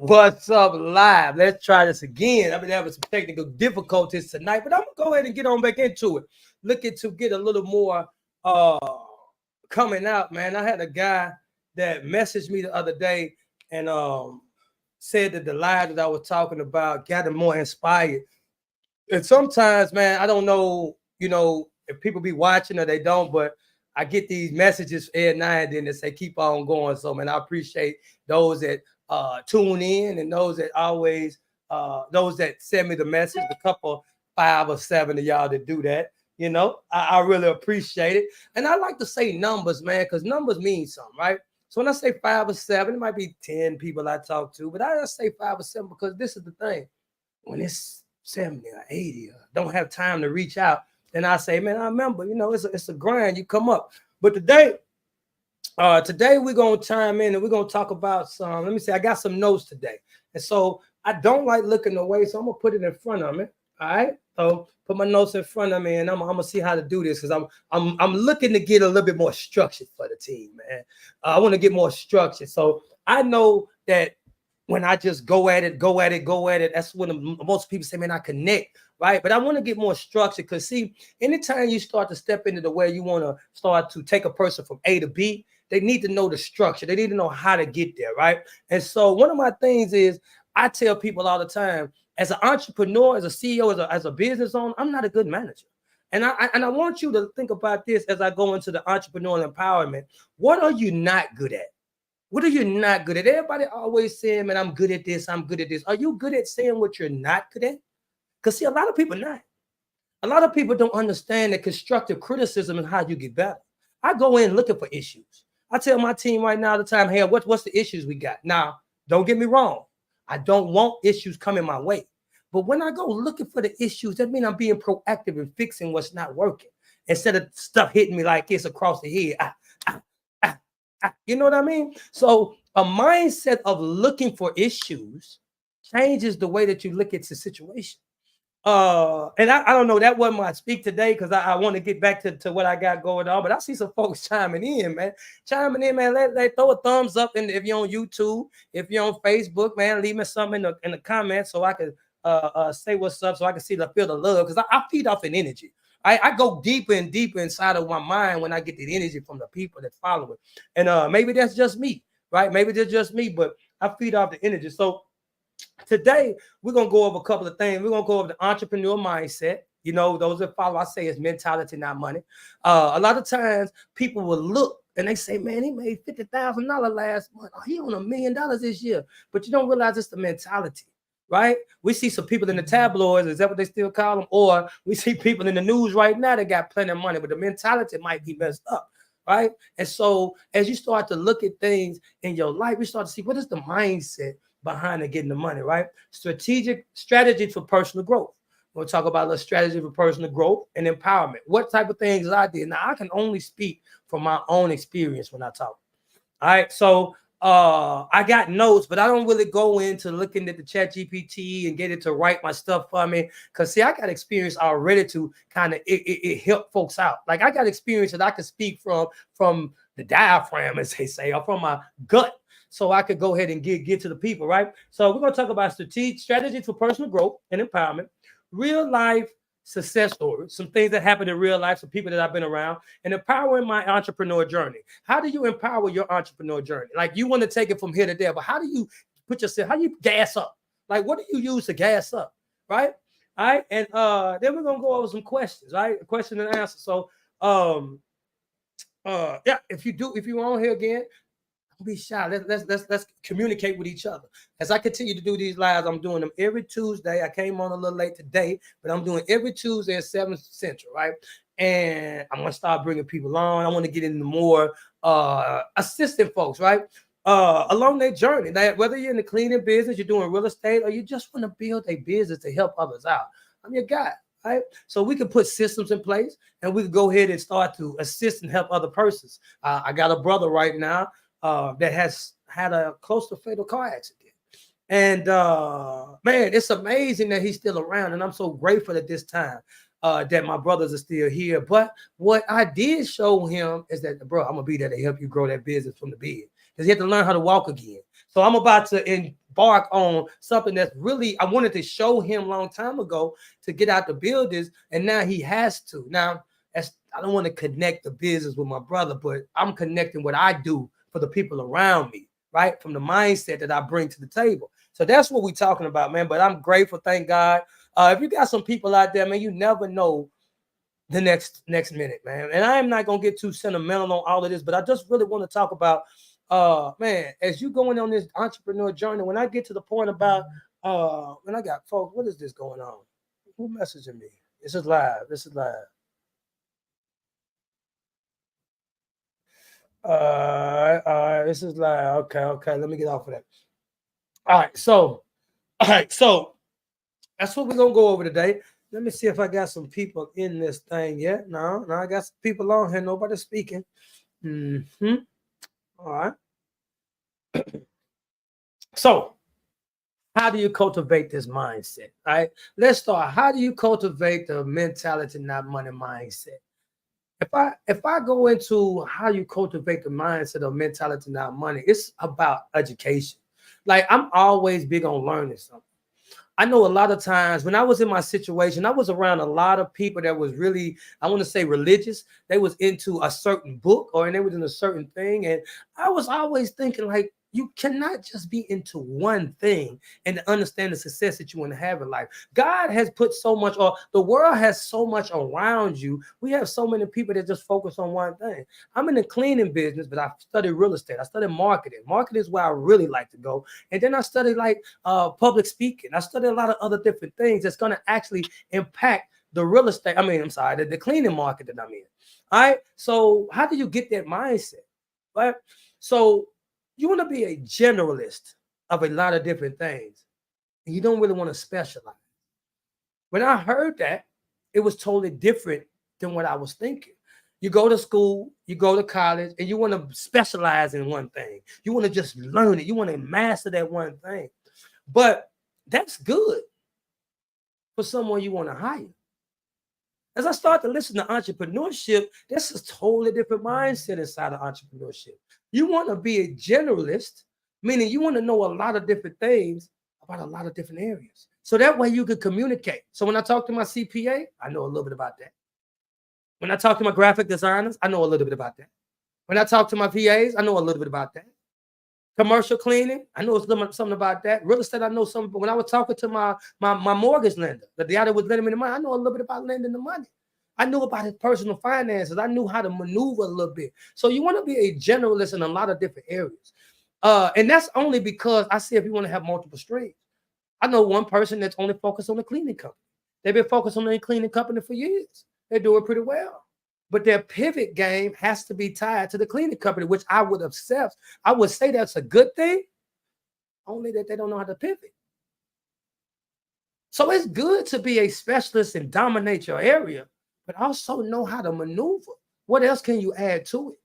What's up, live? Let's try this again. I've been having some technical difficulties tonight, but I'm gonna go ahead and get on back into it. Looking to get a little more uh coming out, man. I had a guy that messaged me the other day and said that the live that I was talking about got him more inspired. And sometimes, man, I don't know, if people be watching or they don't, but I get these messages every now and then that say keep on going. So, man, I appreciate those that tune in and those that send me the message. A couple, 5 or 7 of y'all that do that. I really appreciate it. And I like to say numbers, man, because numbers mean something, right? So when I say 5 or 7, it might be 10 people I talk to, but I just say 5 or 7 because this is the thing. When it's 70 or 80 or don't have time to reach out, then I say, man, I remember, it's a grind. You come up. But today we're gonna chime in and we're gonna talk about some. Let me see, I got some notes today, and so I don't like looking away, so I'm gonna put it in front of me. All right, so put my notes in front of me, and I'm gonna see how to do this because I'm looking to get a little bit more structured for the team, man. I want to get more structured, so I know that when I just go at it, that's when most people say, man, I connect, right? But I want to get more structured because, see, anytime you start to step into the way you want to start to take a person from A to B, they need to know the structure. They need to know how to get there, right? And so one of my things is I tell people all the time, as an entrepreneur, as a CEO, as a business owner, I'm not a good manager. And I want you to think about this as I go into the entrepreneurial empowerment. What are you not good at? What are you not good at? Everybody always saying, man, I'm good at this. I'm good at this. Are you good at saying what you're not good at? Because, see, a lot of people not. A lot of people don't understand that constructive criticism is how you get better. I go in looking for issues. I tell my team right now all the time, hey, what's the issues we got? Now, don't get me wrong. I don't want issues coming my way. But when I go looking for the issues, that means I'm being proactive and fixing what's not working. Instead of stuff hitting me like this across the head. You know what I mean? So a mindset of looking for issues changes the way that you look at the situation. And I don't know, that wasn't my speak today because I want to get back to what I got going on. But I see some folks chiming in, man. Let throw a thumbs up if you're on YouTube, if you're on Facebook, man, leave me something in the comments so I can say what's up, so I can feel the love because I feed off an energy. I go deeper and deeper inside of my mind when I get the energy from the people that follow it. And maybe that's just me, right? Maybe that's just me, but I feed off the energy. So today, we're going to go over a couple of things. We're going to go over the entrepreneur mindset. Those that follow, I say it's mentality, not money. A lot of times, people will look and they say, man, he made $50,000 last month. Oh, he on $1 million this year. But you don't realize it's the mentality, right? We see some people in the tabloids, is that what they still call them? Or we see people in the news right now that got plenty of money, but the mentality might be messed up, right? And so as you start to look at things in your life, you start to see what is the mindset behind getting the money, right? Strategy for personal growth. We'll talk about the strategy for personal growth and empowerment. What type of things I did. Now, I can only speak from my own experience when I talk. All right. So I got notes, but I don't really go into looking at the chat GPT and get it to write my stuff for me. Because, see, I got experience already to kind of it help folks out. Like, I got experience that I can speak from the diaphragm, as they say, or from my gut. So I could go ahead and get to the people, right? So we're going to talk about strategy for personal growth and empowerment, real life success stories, some things that happen in real life, some people that I've been around, and empowering my entrepreneur journey. How do you empower your entrepreneur journey? Like, you want to take it from here to there, but how do you how do you gas up? Like, what do you use to gas up, right? All right, and then we're going to go over some questions, right? Question and answer. So, yeah, if you're on here again, don't be shy. Let's communicate with each other. As I continue to do these lives, I'm doing them every Tuesday. I came on a little late today, but I'm doing every Tuesday at 7 Central, right? And I'm gonna start bringing people on. I want to get into more assistant folks, right? Along their journey. That whether you're in the cleaning business, you're doing real estate, or you just want to build a business to help others out. I'm your guy. Right? So we can put systems in place and we can go ahead and start to assist and help other persons. I got a brother right now that has had a close to fatal car accident. And man, it's amazing that he's still around. And I'm so grateful at this time that my brothers are still here. But what I did show him is that, bro, I'm going to be there to help you grow that business from the bed. Because he had to learn how to walk again. So I'm about to embark on something that's really, I wanted to show him a long time ago to get out the buildings, and now he has to. Now, I don't want to connect the business with my brother, but I'm connecting what I do for the people around me, right? From the mindset that I bring to the table. So that's what we're talking about, man. But I'm grateful, thank God. If you got some people out there, man, you never know the next minute, man. And I am not gonna get too sentimental on all of this, but I just really want to talk about, man, as you going on this entrepreneur journey. When I get to the point about, when I got folks, what is this going on? Who messaging me? This is live. This is live. All right. This is live. Okay. Let me get off of that. All right. So that's what we're gonna go over today. Let me see if I got some people in this thing yet. No, I got some people on here. Nobody speaking. Mm-hmm. All right. So, how do you cultivate this mindset? All right. Let's start. How do you cultivate the mentality, not money mindset? If I go into how you cultivate the mindset of mentality, not money, it's about education. Like, I'm always big on learning something. I know a lot of times when I was in my situation, I was around a lot of people that was really, I want to say, religious. They was into a certain book, or and they was in a certain thing. And I was always thinking, like, you cannot just be into one thing and to understand the success that you want to have in life. God has put so much, or the world has so much around you. We have so many people that just focus on one thing. I'm in the cleaning business, but I studied real estate. I studied marketing. Marketing is where I really like to go. And then I studied like public speaking. I studied a lot of other different things that's going to actually impact the real estate. I mean, I'm sorry, the cleaning market that I'm in. All right. So how do you get that mindset? Right. So you want to be a generalist of a lot of different things, and you don't really want to specialize. When I heard that, it was totally different than what I was thinking. You go to school, you go to college, and you want to specialize in one thing. You want to just learn it. You want to master that one thing. But that's good for someone you want to hire. As I start to listen to entrepreneurship, that's a totally different mindset inside of entrepreneurship. You want to be a generalist, meaning you want to know a lot of different things about a lot of different areas. So that way you can communicate. So when I talk to my CPA, I know a little bit about that. When I talk to my graphic designers, I know a little bit about that. When I talk to my VAs, I know a little bit about that. Commercial cleaning, I know something about that. Real estate, I know something. But when I was talking to my mortgage lender, the guy that was lending me the money, I know a little bit about lending the money. I knew about his personal finances. I knew how to maneuver a little bit. So you want to be a generalist in a lot of different areas. And that's only because I see if you want to have multiple streams. I know one person that's only focused on the cleaning company. They've been focused on the cleaning company for years. They're doing pretty well. But their pivot game has to be tied to the cleaning company, which I would accept. I would say that's a good thing, only that they don't know how to pivot. So it's good to be a specialist and dominate your area, but also know how to maneuver. What else can you add to it?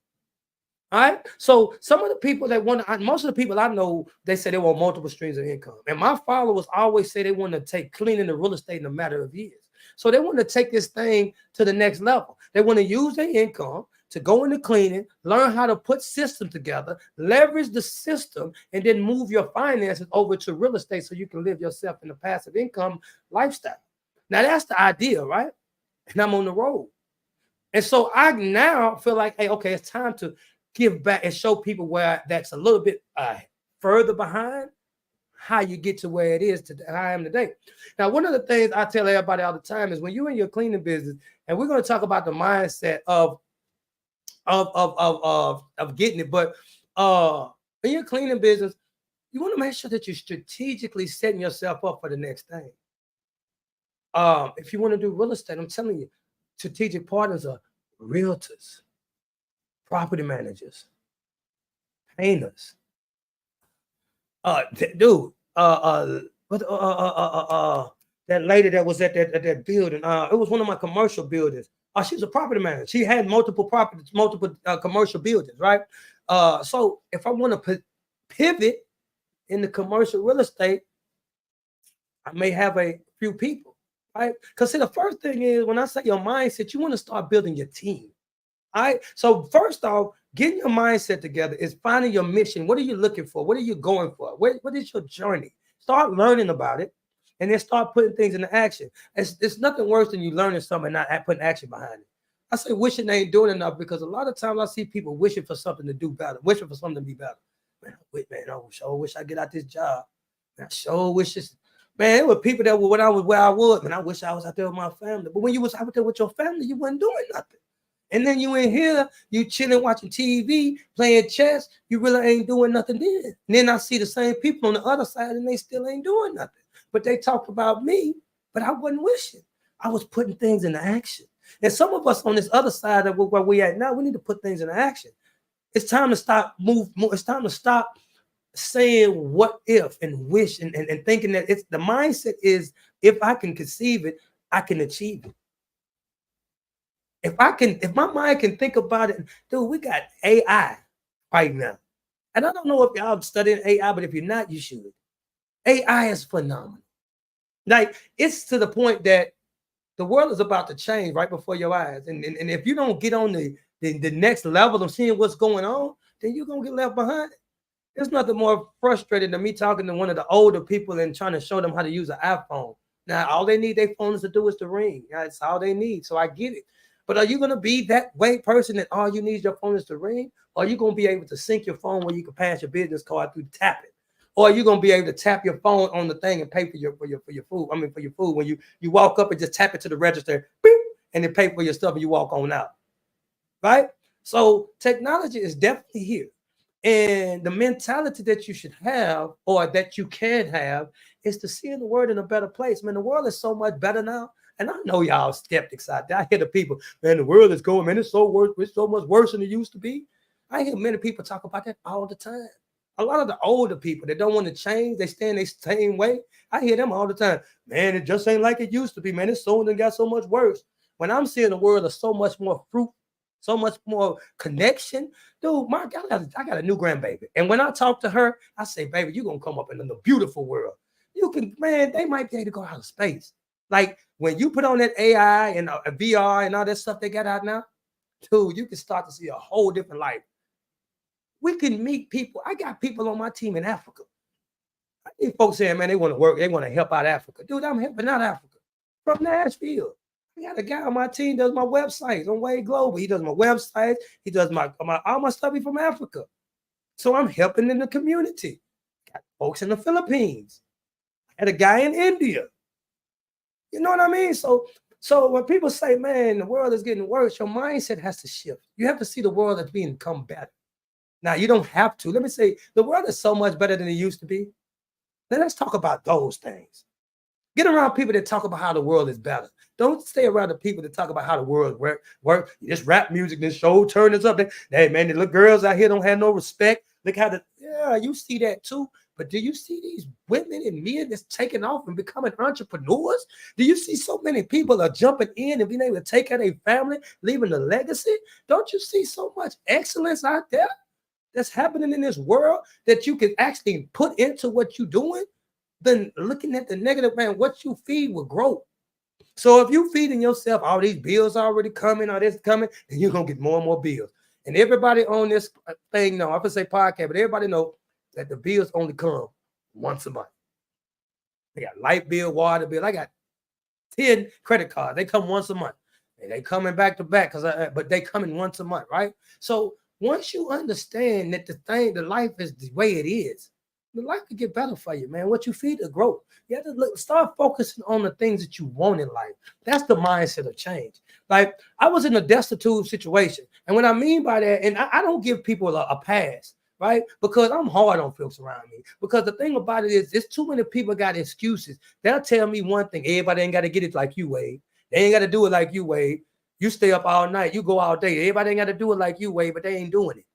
All right. So some of the people that want to, most of the people I know, they say they want multiple streams of income. And my followers always say they want to take cleaning and real estate in a matter of years. So they want to take this thing to the next level. They want to use their income to go into cleaning, learn how to put systems together, leverage the system, and then move your finances over to real estate so you can live yourself in a passive income lifestyle. Now that's the idea, right? And I'm on the road. And so I now feel like, hey, okay, it's time to give back and show people where that's a little bit further behind how you get to where it is to I am today. Now, one of the things I tell everybody all the time is when you're in your cleaning business, and we're going to talk about the mindset of getting it, but in your cleaning business, you want to make sure that you're strategically setting yourself up for the next thing. If you want to do real estate, I'm telling you, strategic partners are realtors, property managers, painters. Dude, what, that lady that was at that building. It was one of my commercial buildings. She was a property manager. She had multiple properties, multiple commercial buildings, right? So if I want to pivot in the commercial real estate, I may have a few people, right? Because see, the first thing is when I say your mindset, you want to start building your team. All right. So first off, Getting your mindset together is finding your mission. What are you looking for? What are you going for? What is your journey? Start learning about it and then start putting things into action. It's nothing worse than you learning something and not putting action behind it. I say wishing they ain't doing enough because a lot of times I see people wishing for something to do better, wishing for something to be better. Man, wait, man, I sure wish I get out this job. Man, I sure wish this. Man, there were people that were when I was where I was, man, I wish I was out there with my family. But when you was out there with your family, you wasn't doing nothing. And then you in here, you chilling, watching TV, playing chess. You really ain't doing nothing then. And then I see the same people on the other side and they still ain't doing nothing. But they talk about me, but I wasn't wishing. I was putting things into action. And some of us on this other side of where we at now, we need to put things into action. It's time to stop, move. It's time to stop saying what if and wish and thinking that it's the mindset is if I can conceive it, I can achieve it. If my mind can think about it, dude, we got AI right now. And I don't know if y'all studying AI, but if you're not, you should. AI is phenomenal. Like it's to the point that the world is about to change right before your eyes. And if you don't get on the next level of seeing what's going on, then you're gonna get left behind. There's nothing more frustrating than me talking to one of the older people and trying to show them how to use an iPhone. Now, all they need their phones to do is to ring. That's all they need. So I get it. But are you going to be that way person that all you need is your phone is to ring? Or are you going to be able to sync your phone where you can pass your business card through tapping? Or are you going to be able to tap your phone on the thing and pay for your food? I mean, for your food when you walk up and just tap it to the register, beep, and then pay for your stuff and you walk on out. Right? So technology is definitely here. And the mentality that you should have or that you can have is to see the world in a better place. Man, the world is so much better now. And I know y'all skeptics out there. I hear the people, man, the world is going, man, it's so much worse than it used to be. I hear many people talk about that all the time. A lot of the older people that don't want to change, they stay in the same way. I hear them all the time. Man, it just ain't like it used to be, man. It's so got so much worse. When I'm seeing the world is so much more fruit, so much more connection. Dude, I got a new grandbaby. And when I talk to her, I say, baby, you're going to come up in a beautiful world. You can, man, they might be able to go out of space. Like when you put on that AI and VR and all that stuff they got out now, dude, you can start to see a whole different life. We can meet people. I got people on my team in Africa. I need folks saying, man, they want to work. They want to help out Africa. Dude, I'm helping out Africa from Nashville. I got a guy on my team does my websites on W.A.D.E Global. He does my websites. He does my all my stuff from Africa. So I'm helping in the community. Got folks in the Philippines. I had a guy in India. You know what I mean? So when people say, man, the world is getting worse, your mindset has to shift. You have to see the world as being become better. Now, you don't have to. Let me say, the world is so much better than it used to be. Then let's talk about those things. Get around people that talk about how the world is better. Don't stay around the people that talk about how the world work. This rap music, this show turn this up. Hey, man, the little girls out here don't have no respect. Look how you see that too. But do you see these women and men that's taking off and becoming entrepreneurs? Do you see so many people are jumping in and being able to take care of their family, leaving a legacy? Don't you see so much excellence out there that's happening in this world that you can actually put into what you're doing? Then looking at the negative, man, what you feed will grow. So if you feeding yourself all these bills already coming, all this coming, then you're gonna get more and more bills. And everybody on this thing know, I'm gonna say podcast, but everybody know that the bills only come once a month. They got light bill, water bill. I got 10 credit cards. They come once a month. And they coming back to back but they coming once a month, right? So once you understand that the life is the way it is, the life could get better for you, man. What you feed will grow. You have to start focusing on the things that you want in life. That's the mindset of change. Like I was in a destitute situation. And what I mean by that, and I don't give people a pass, right? Because I'm hard on folks around me. Because the thing about it is, there's too many people got excuses. They'll tell me one thing. Everybody ain't got to get it like you, W.A.D.E. They ain't got to do it like you, W.A.D.E. You stay up all night. You go all day. Everybody ain't got to do it like you, W.A.D.E, but they ain't doing it.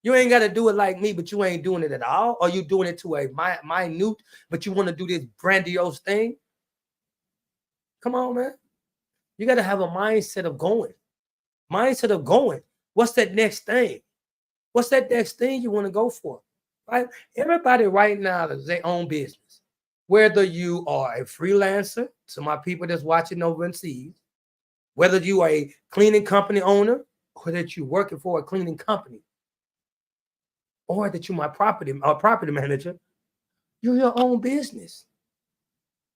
You ain't got to do it like me, but you ain't doing it at all. Or you doing it to a minute, but you want to do this grandiose thing. Come on, man. You got to have a mindset of going. Mindset of going. What's that next thing? What's that next thing you want to go for? Right? Everybody right now is their own business. Whether you are a freelancer, to my people that's watching overseas, whether you are a cleaning company owner, or that you're working for a cleaning company, or that you're my property manager, you're your own business.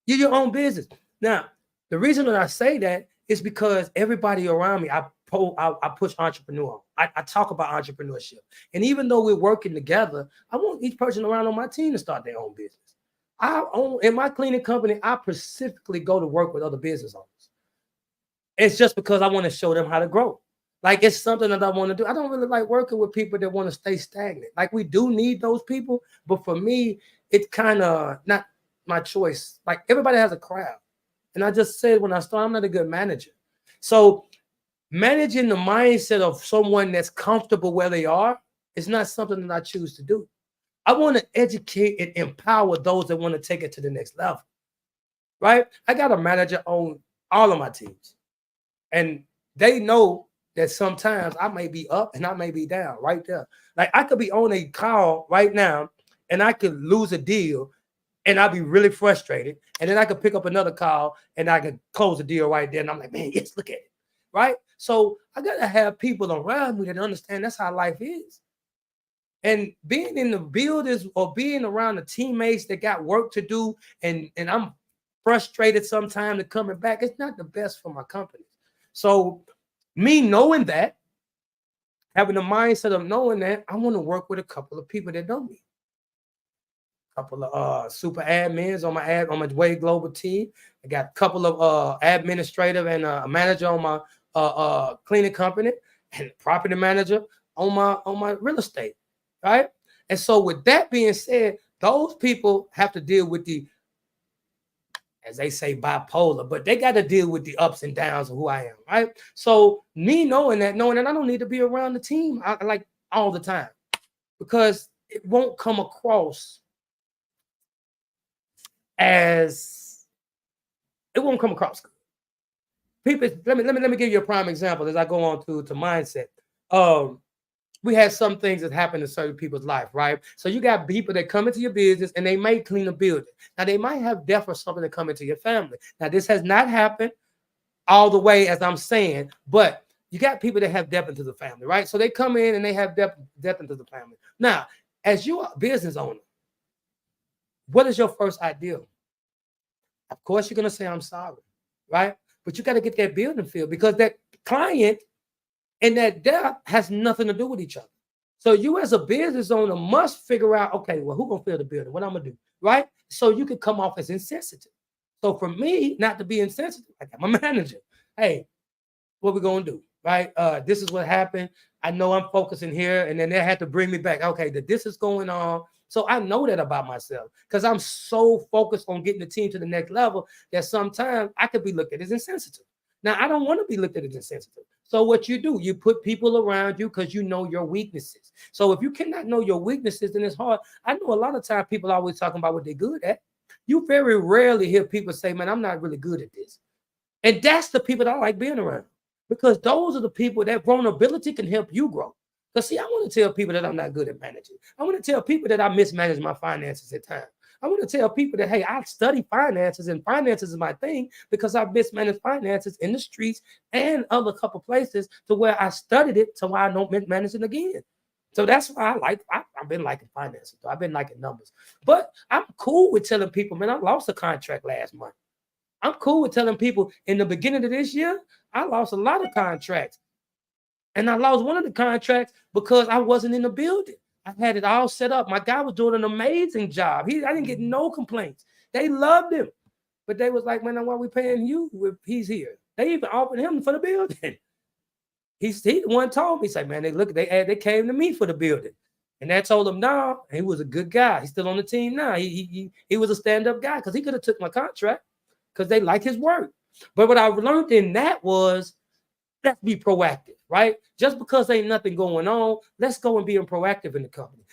You're your own business. Now, the reason that I say that is because everybody around me, I push entrepreneurial. I talk about entrepreneurship. And even though we're working together, I want each person around on my team to start their own business. In my cleaning company, I specifically go to work with other business owners. It's just because I want to show them how to grow. Like, it's something that I want to do. I don't really like working with people that want to stay stagnant. Like, we do need those people, but for me, it's kind of not my choice. Like, everybody has a crowd. And I just said when I started, I'm not a good manager. So managing the mindset of someone that's comfortable where they are is not something that I choose to do. I want to educate and empower those that want to take it to the next level, right? I got a manager on all of my teams, and they know that sometimes I may be up and I may be down right there. Like, I could be on a call right now and I could lose a deal and I'll be really frustrated. And then I could pick up another call and I could close the deal right there. And I'm like, man, yes, look at it, right? So I got to have people around me that understand that's how life is. And being in the buildings or being around the teammates that got work to do, and I'm frustrated sometimes to coming back, it's not the best for my company. So me knowing that, having the mindset of knowing that, I want to work with a couple of people that know me. A couple of super admins on my W.A.D.E global team. I got a couple of administrative and a manager on my cleaning company, and property manager on my real estate. Right. And so with that being said, those people have to deal with the, as they say, bipolar, but they got to deal with the ups and downs of who I am. Right. So me knowing that I don't need to be around the team like all the time, because it won't come across as good. People, let me give you a prime example as I go on to mindset. We had some things that happen in certain people's life, right? So you got people that come into your business and they may clean a building. Now, they might have death or something that come into your family. Now, this has not happened all the way as I'm saying, but you got people that have death into the family, right? So they come in and they have death into the family. Now, as you are a business owner, what is your first idea? Of course, you're going to say, I'm sorry, right? But you got to get that building filled, because that client and that death has nothing to do with each other. So you as a business owner must figure out, okay, well, who's going to fill the building? What I'm going to do, right? So you can come off as insensitive. So for me, not to be insensitive, I got my manager. Hey, what we going to do, right? This is what happened. I know I'm focusing here. And then they had to bring me back. Okay, this is going on. So I know that about myself, because I'm so focused on getting the team to the next level that sometimes I could be looked at as insensitive. Now, I don't want to be looked at as insensitive. So what you do, you put people around you because you know your weaknesses. So if you cannot know your weaknesses, then it's hard. I know a lot of times people are always talking about what they're good at. You very rarely hear people say, man, I'm not really good at this. And that's the people that I like being around, because those are the people that vulnerability can help you grow. Because see, I want to tell people that I'm not good at managing. I want to tell people that I mismanage my finances at times. I want to tell people that, hey, I study finances and finances is my thing, because I've mismanaged finances in the streets and other couple places to where I studied it to why I don't mismanage it again. So that's why I've been liking finances. I've been liking numbers. But I'm cool with telling people, man, I lost a contract last month. I'm cool with telling people in the beginning of this year, I lost a lot of contracts. And I lost one of the contracts because I wasn't in the building. I had it all set up. My guy was doing an amazing job. I didn't get no complaints. They loved him. But they was like, man, why are we paying you if he's here? They even offered him for the building. He the one told me, he said, man, they came to me for the building. And I told him, no, he was a good guy. He's still on the team now. He was a stand-up guy, because he could have took my contract because they like his work. But what I learned in that was, let's be proactive, right? Just because ain't nothing going on, let's go and be proactive in the company.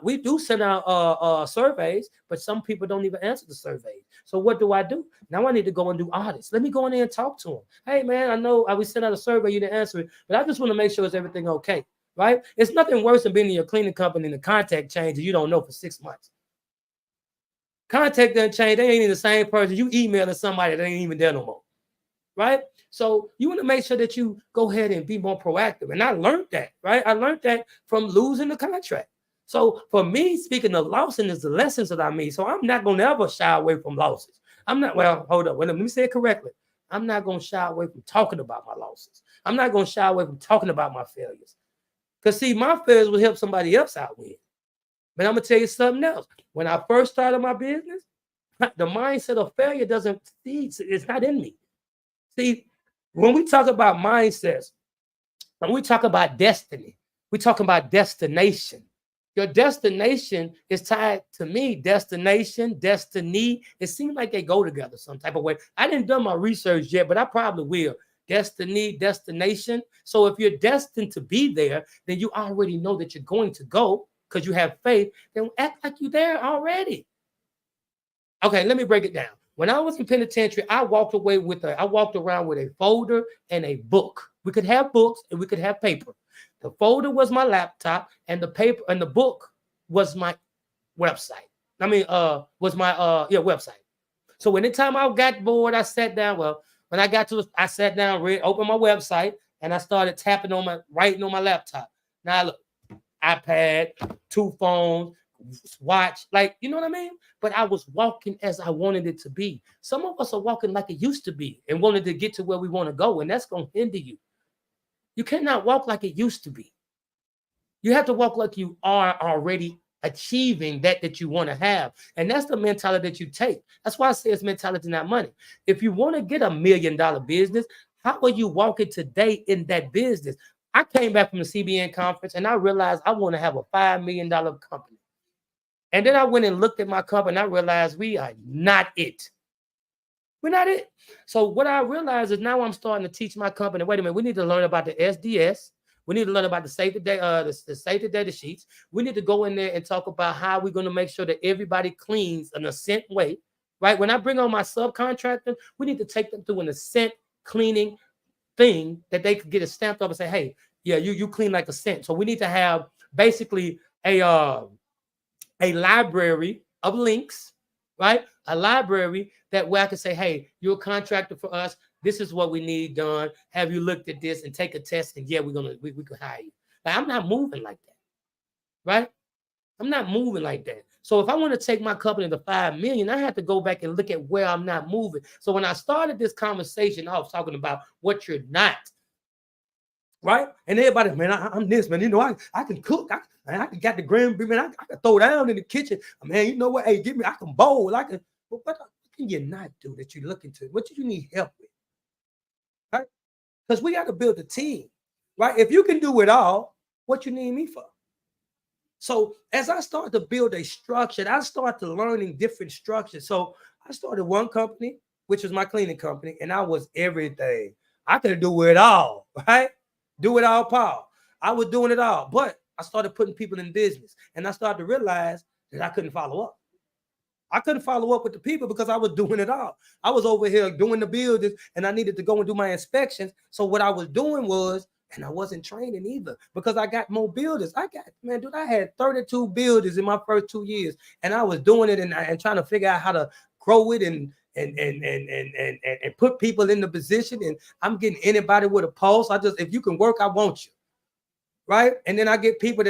We do send out surveys, but some people don't even answer the surveys. So what do? Now I need to go and do audits. Let me go in there and talk to them. Hey, man, I know we sent out a survey, you didn't answer it, but I just want to make sure is everything okay, right? It's nothing worse than being in your cleaning company and the contact changes you don't know for 6 months. Contact doesn't change. They ain't even the same person. You emailing somebody that ain't even there no more. right? So you want to make sure that you go ahead and be more proactive. And I learned that, right? I learned that from losing the contract. So for me, speaking of losing is the lessons that I made. So I'm not going to ever shy away from losses. I'm not, well, hold up. Well, let me say it correctly. I'm not going to shy away from talking about my losses. I'm not going to shy away from talking about my failures. Because see, my failures will help somebody else out with. But I'm going to tell you something else. When I first started my business, the mindset of failure doesn't see, it's not in me. See, when we talk about mindsets, when we talk about destiny, we talk about destination. Your destination is tied to me. Destination, destiny. It seems like they go together some type of way. I didn't do my research yet, but I probably will. Destiny, destination. So if you're destined to be there, then you already know that you're going to go because you have faith. Then act like you're there already. Okay, let me break it down. When I was in penitentiary, I walked around with a folder and a book. We could have books and we could have paper. The folder was my laptop, and the paper and the book was my website. Was my website. So anytime I got bored, I sat down. Well, when I got to it, I sat down, opened my website, and I started writing on my laptop. Now look, iPad, 2 phones, watch, like, you know what I mean? But I was walking as I wanted it to be. Some of us are walking like it used to be and wanted to get to where we want to go, and that's going to hinder you. You cannot walk like it used to be. You have to walk like you are already achieving that you want to have. And that's the mentality that you take. That's why I say it's mentality, not money. If you want to get $1 million business, how are you walking today in that business? I came back from the CBN conference and I realized I want to have a $5 million company. And then I went and looked at my company and I realized we are not it. We're not it. So what I realized is now I'm starting to teach my company, wait a minute, we need to learn about the SDS. We need to learn about the safety data sheets. We need to go in there and talk about how we're going to make sure that everybody cleans an ascent way, right? When I bring on my subcontractor, we need to take them through an ascent cleaning thing that they could get a stamped up and say, hey, yeah, you clean like ascent. So we need to have basically a library of links, right? A library that where I can say, hey, you're a contractor for us. This is what we need done. Have you looked at this and take a test? And yeah, we can hire you. Like, I'm not moving like that, right? I'm not moving like that. So if I want to take my company to 5 million, I have to go back and look at where I'm not moving. So when I started this conversation, I was talking about what you're not, right? And everybody, man, I'm this, man. You know, I can cook. I can get the grand beef, man. I can throw down in the kitchen. Man, you know what? Hey, give me, I can bowl. I can, what can you not do that you're looking to? What do you need help with? Right? Because we got to build a team, right? If you can do it all, what you need me for? So as I started to build a structure, I started learning different structures. So I started one company, which was my cleaning company, and I was everything. I could do it all, right? Do it all, Paul. I was doing it all, but I started putting people in business, and I started to realize that I couldn't follow up. I couldn't follow up with the people because I was doing it all. I was over here doing the buildings and I needed to go and do my inspections. So what I was doing was, and I wasn't training either because I got more builders. I had 32 builders in my first 2 years and I was doing it and trying to figure out how to grow it and put people in the position. And I'm getting anybody with a pulse. If you can work, I want you. Right. And then I get people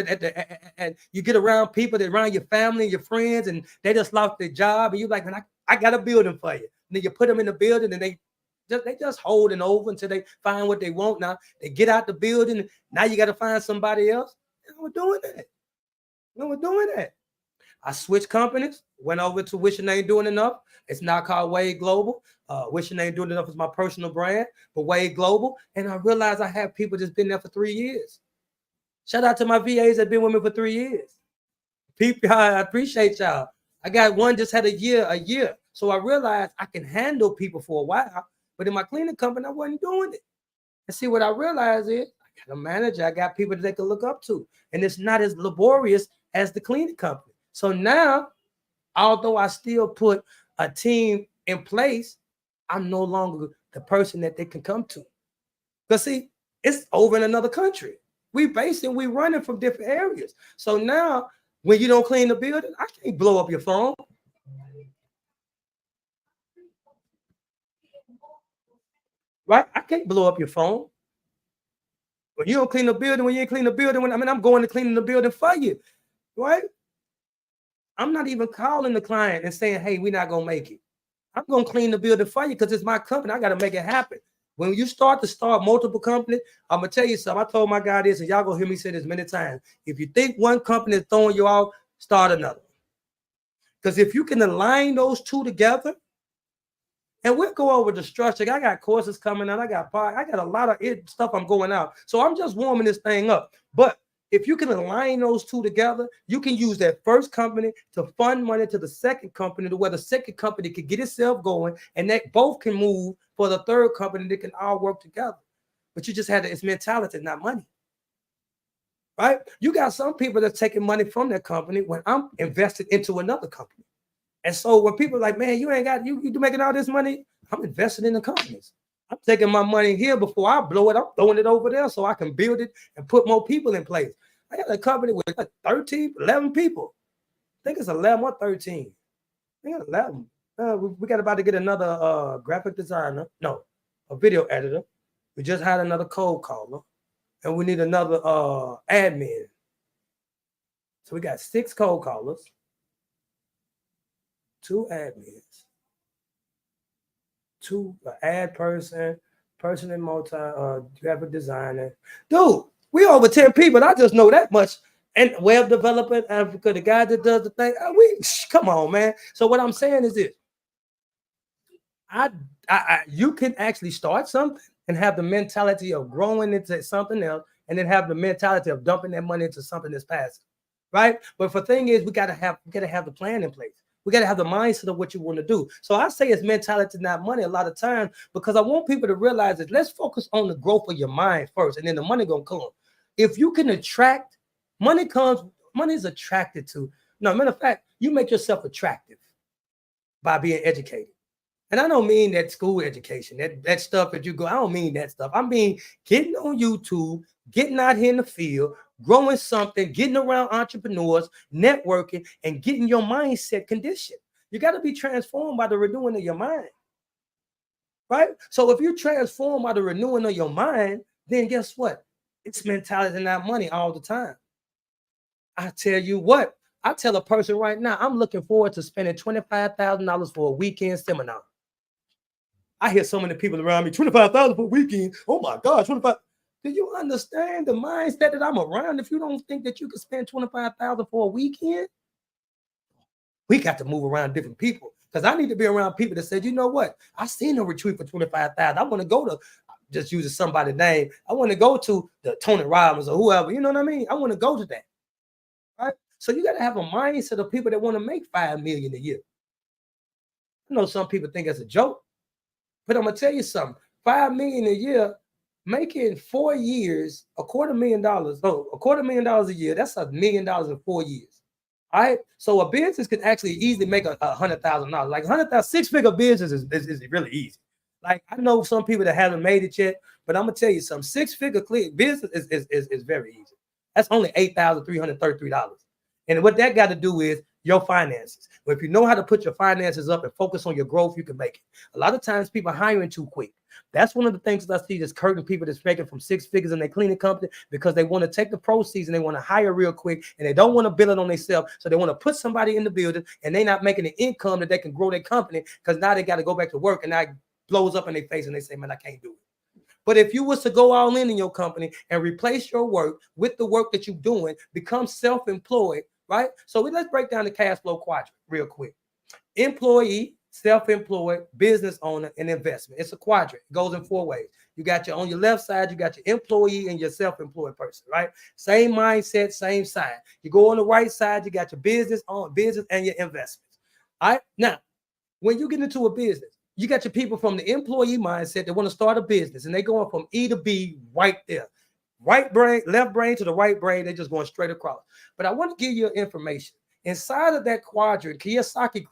and you get around people that around your family and your friends and they just lost their job and you're like, man, I got a building for you. And then you put them in the building and they just holding over until they find what they want. Now they get out the building. Now you got to find somebody else. And we're doing that. We're doing that. I switched companies, went over to Wishing Ain't Doing Enough. It's now called W.A.D.E Global. Wishing Ain't Doing Enough is my personal brand, but W.A.D.E Global. And I realized I have people that's been there for 3 years. Shout out to my VAs that been with me for 3 years. People, I appreciate y'all. I got one just had a year. So I realized I can handle people for a while. But in my cleaning company, I wasn't doing it. And see, what I realized is I got a manager, I got people that they can look up to. And it's not as laborious as the cleaning company. So now, although I still put a team in place, I'm no longer the person that they can come to. Because see, it's over in another country. We running from different areas. So now when you don't clean the building, I can't blow up your phone. right? I can't blow up your phone. When you don't clean the building, when you ain't clean the building, I'm going to clean the building for you, right? I'm not even calling the client and saying, hey, we're not going to make it. I'm going to clean the building for you because it's my company. I got to make it happen. When you start multiple companies, I'm going to tell you something. I told my guy this, and y'all going to hear me say this many times. If you think one company is throwing you off, start another. Because if you can align those two together, and we'll go over the structure. I got courses coming out. I got a lot of stuff I'm going out. So I'm just warming this thing up. But if you can align those two together, you can use that first company to fund money to the second company, to where the second company can get itself going, and that both can move for the third company that can all work together. But you just had it's mentality, not money. Right? You got some people that's taking money from that company when I'm invested into another company. And so when people are like, man, you ain't got you making all this money, I'm invested in the companies. I'm taking my money here before I blow it. I'm throwing it over there so I can build it and put more people in place. I got a company with 11 people. I think it's 11 or 13. I think it's 11. We got about to get another graphic designer. No, a video editor. We just had another cold caller. And we need another admin. So we got 6 cold callers. 2 admins, 2 ad person in multi graphic designer. Dude, we over 10 people. I just know that much. And web developer, Africa, the guy that does the thing. Come on, man. So what I'm saying is this: you can actually start something and have the mentality of growing into something else, and then have the mentality of dumping that money into something that's passive, right? But the thing is, we gotta have the plan in place. We got to have the mindset of what you want to do. So I say it's mentality, not money, a lot of times, because I want people to realize that let's focus on the growth of your mind first, and then the money gonna come. If you can attract, money is attracted to. No, matter of fact, you make yourself attractive by being educated. And I don't mean that school education, that stuff that you go. I don't mean that stuff. I mean getting on YouTube, getting out here in the field, growing something, getting around entrepreneurs, networking, and getting your mindset conditioned. You got to be transformed by the renewing of your mind, right? So if you transform by the renewing of your mind, then guess what? It's mentality, not money, all the time. I tell you what, I tell a person right now, I'm looking forward to spending $25,000 for a weekend seminar. I hear so many people around me, $25,000 for a weekend. Oh my God, 25. Do you understand the mindset that I'm around? If you don't think that you can spend $25,000 for a weekend, we got to move around different people. Because I need to be around people that said, you know what? I seen a retreat for $25,000. I want to go to, just using somebody's name. I want to go to the Tony Robbins or whoever. You know what I mean? I want to go to that. Right? So you got to have a mindset of people that want to make $5 million a year. I know some people think it's a joke. But I'm gonna tell you something: $5 million a year, making 4 years, $250,000. Oh, $250,000 a year. That's $1 million in 4 years. All right. So a business can actually easily make $100,000. Like 6-figure business is really easy. Like I know some people that haven't made it yet, but I'm gonna tell you something: 6-figure business is very easy. That's only $8,333. And what that got to do is your finances. But if you know how to put your finances up and focus on your growth, you can make it. A lot of times people are hiring too quick. That's one of the things that I see that's hurting people that's making from 6 figures in their cleaning company, because they want to take the proceeds and they want to hire real quick, and they don't want to build it on themselves. So they want to put somebody in the building, and they're not making the income that they can grow their company, because now they got to go back to work, and that blows up in their face and they say, man, I can't do it. But if you was to go all in your company and replace your work with the work that you're doing, become self-employed, right? So let's break down the cash flow quadrant real quick. Employee, self-employed, business owner, and investment. It's a quadrant. It goes in 4 ways. You got on your left side, you got your employee and your self-employed person, right? Same mindset, same side. You go on the right side, you got your business and your investments. All right. Now, when you get into a business, you got your people from the employee mindset that want to start a business, and they going from E to B right there. Right brain, left brain to the right brain, they're just going straight across. But I want to give you information. Inside of that quadrant, Kiyosaki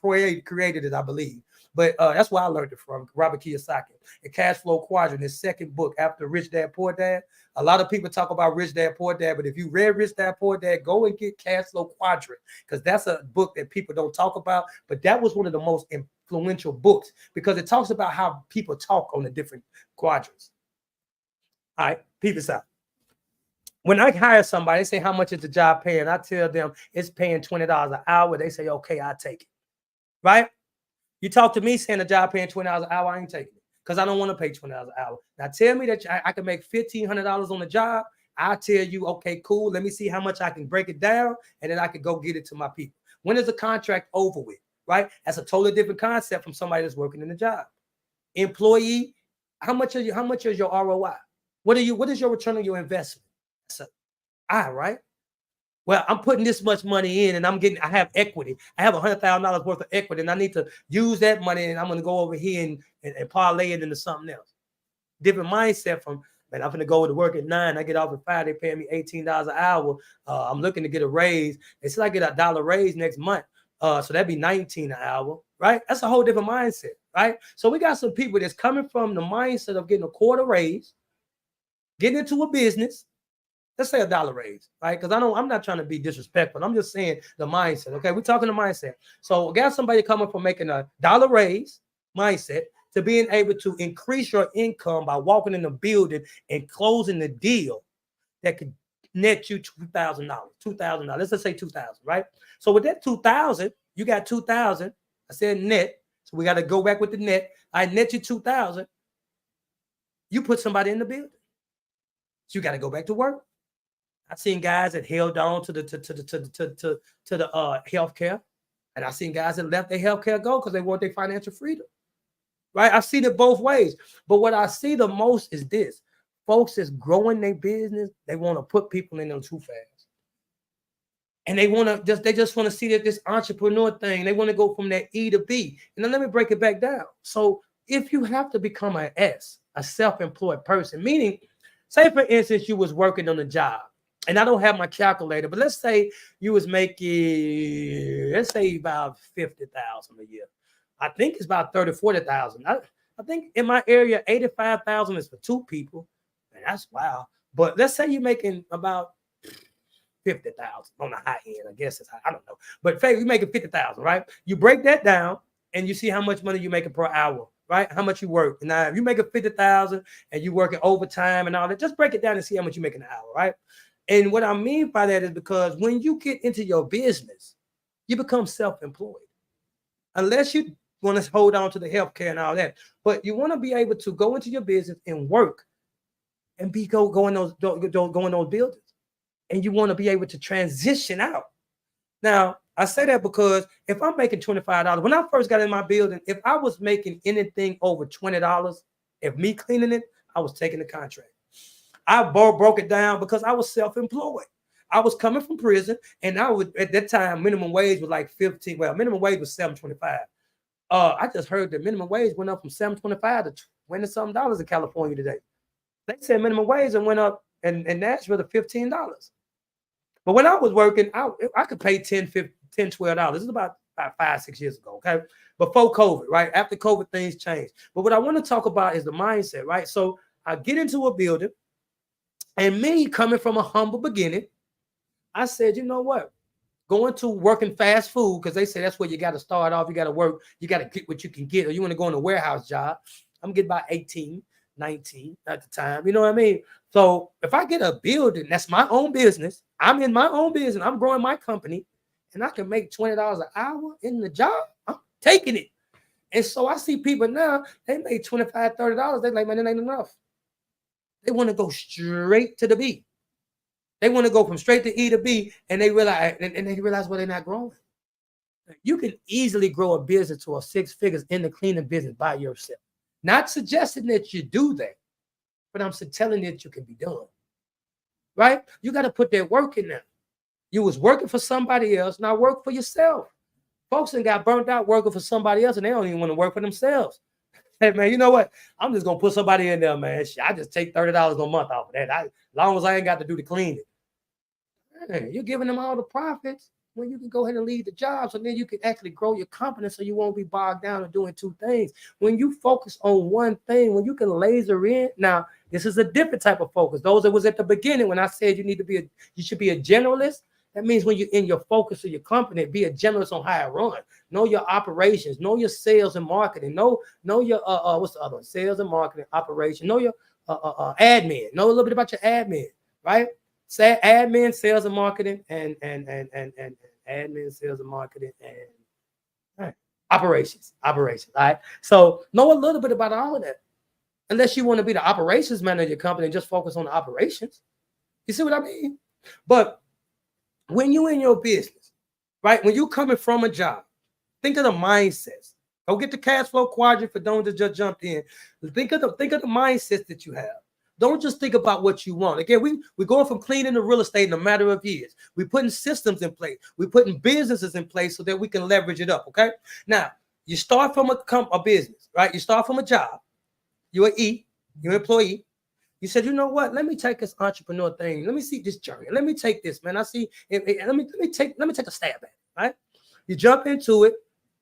created it, I believe. But that's where I learned it from, Robert Kiyosaki. The cash flow quadrant, his second book after Rich Dad Poor Dad. A lot of people talk about Rich Dad Poor Dad, but if you read Rich Dad Poor Dad, go and get Cash Flow Quadrant, because that's a book that people don't talk about. But that was one of the most influential books because it talks about how people talk on the different quadrants. All right, peep this out. When I hire somebody, they say, how much is the job paying? I tell them it's paying $20 an hour. They say, okay, I'll take it. Right? You talk to me saying the job paying $20 an hour, I ain't taking it because I don't want to pay $20 an hour. Now tell me that I can make $1,500 on the job. I tell you, okay, cool. Let me see how much I can break it down, and then I can go get it to my people. When is the contract over with? Right? That's a totally different concept from somebody that's working in the job. Employee, how much is your ROI? What is your return on your investment? So, right? Well, I'm putting this much money in and I have equity. I have $100,000 worth of equity and I need to use that money and I'm going to go over here and parlay it into something else. Different mindset from, man, I'm going to go to work at 9. I get off at 5. They pay me $18 an hour. I'm looking to get a raise. It's like I get $1 raise next month. So that'd be $19 an hour, right? That's a whole different mindset, right? So we got some people that's coming from the mindset of getting a quarter raise, getting into a business. Let's say $1 raise, right? Because I'm not trying to be disrespectful. I'm just saying the mindset. Okay, we're talking the mindset. So we got somebody coming from making $1 raise mindset to being able to increase your income by walking in the building and closing the deal that could net you $2,000. $2,000. Let's just say $2,000, right? So with that $2,000, you got $2,000. I said net, so we got to go back with the net. I net you $2,000. You put somebody in the building, so you got to go back to work. I've seen guys that held on to the healthcare, and I've seen guys that left their healthcare go because they want their financial freedom. Right? I've seen it both ways. But what I see the most is this: folks is growing their business. They want to put people in them too fast, and they just want to see that this entrepreneur thing. They want to go from that E to B. And then let me break it back down. So if you have to become an S, a self-employed person, meaning, say for instance, you was working on a job. And I don't have my calculator, but let's say you was making, let's say about 50,000 a year. I think it's about 30, 40,000. I think in my area, 85,000 is for 2 people. And that's wow. But let's say you're making about 50,000 on the high end. I guess it's high. I don't know. But you're making 50,000, right? You break that down and you see how much money you're making per hour, right? How much you work. Now, if you make 50,000 and you working overtime and all that, just break it down and see how much you make an hour, right? And what I mean by that is because when you get into your business, you become self-employed. Unless you want to hold on to the healthcare and all that. But you want to be able to go into your business and work and go in those buildings. And you want to be able to transition out. Now, I say that because if I'm making $25, when I first got in my building, if I was making anything over $20, if me cleaning it, I was taking the contract. I broke it down because I was self-employed. I was coming from prison, and I would at that time minimum wage was like 15. Well, minimum wage was $7.25. I just heard that minimum wage went up from $7.25 to $20-something in California today. They said minimum wage and went up in Nashville to $15. But when I was working, I could pay $10, $12. This is about 5-6 years ago. Okay, before COVID, right? After COVID, things changed. But what I want to talk about is the mindset, right? So I get into a building. And me coming from a humble beginning, I said, you know what? Going to working fast food, because they say that's where you got to start off. You got to work. You got to get what you can get. Or you want to go in a warehouse job. I'm getting about 18, 19 at the time. You know what I mean? So if I get a building, that's my own business. I'm in my own business. I'm growing my company. And I can make $20 an hour in the job. I'm taking it. And so I see people now, they make $25, $30. They're like, man, it ain't enough. They want to go straight to the B. They want to go from straight to E to B, and they realize, well, they're not growing. You can easily grow a business to a 6 figures in the cleaning business by yourself. Not suggesting that you do that, but I'm telling you that you can be done. Right? You got to put that work in there. You was working for somebody else, now work for yourself. Folks that got burnt out working for somebody else, and they don't even want to work for themselves. Hey, man, you know what? I'm just going to put somebody in there, man. I just take $30 a month off of that. As long as I ain't got to do the cleaning. Hey, you're giving them all the profits. when you can go ahead and lead the job, so then you can actually grow your company so you won't be bogged down in doing two things. When you focus on one thing, when you can laser in, now this is a different type of focus. Those that was at the beginning when I said you should be a generalist. That means when you're in your focus of your company, be a generalist on how it run. Know your operations, know your sales and marketing, know your what's the other one? Sales and marketing, operation, know your admin, know a little bit about your admin, right? Say admin, sales and marketing, and admin, sales and marketing, and right, operations. All right. So know a little bit about all of that. Unless you want to be the operations manager of your company and just focus on the operations. You see what I mean? But when you in your business, right? When you coming from a job, think of the mindsets. Go get the cash flow quadrant for those that just jumped in. Think of the mindsets that you have. Don't just think about what you want. Again, we're going from cleaning to real estate in a matter of years. We're putting systems in place. We're putting businesses in place so that we can leverage it up. Okay. Now you start from a business, right? You start from a job. You're an E, you're an employee. You said, you know what? Let me take this entrepreneur thing. Let me see this journey. Let me take this, man. I see. Let me take a stab at it. Right? You jump into it,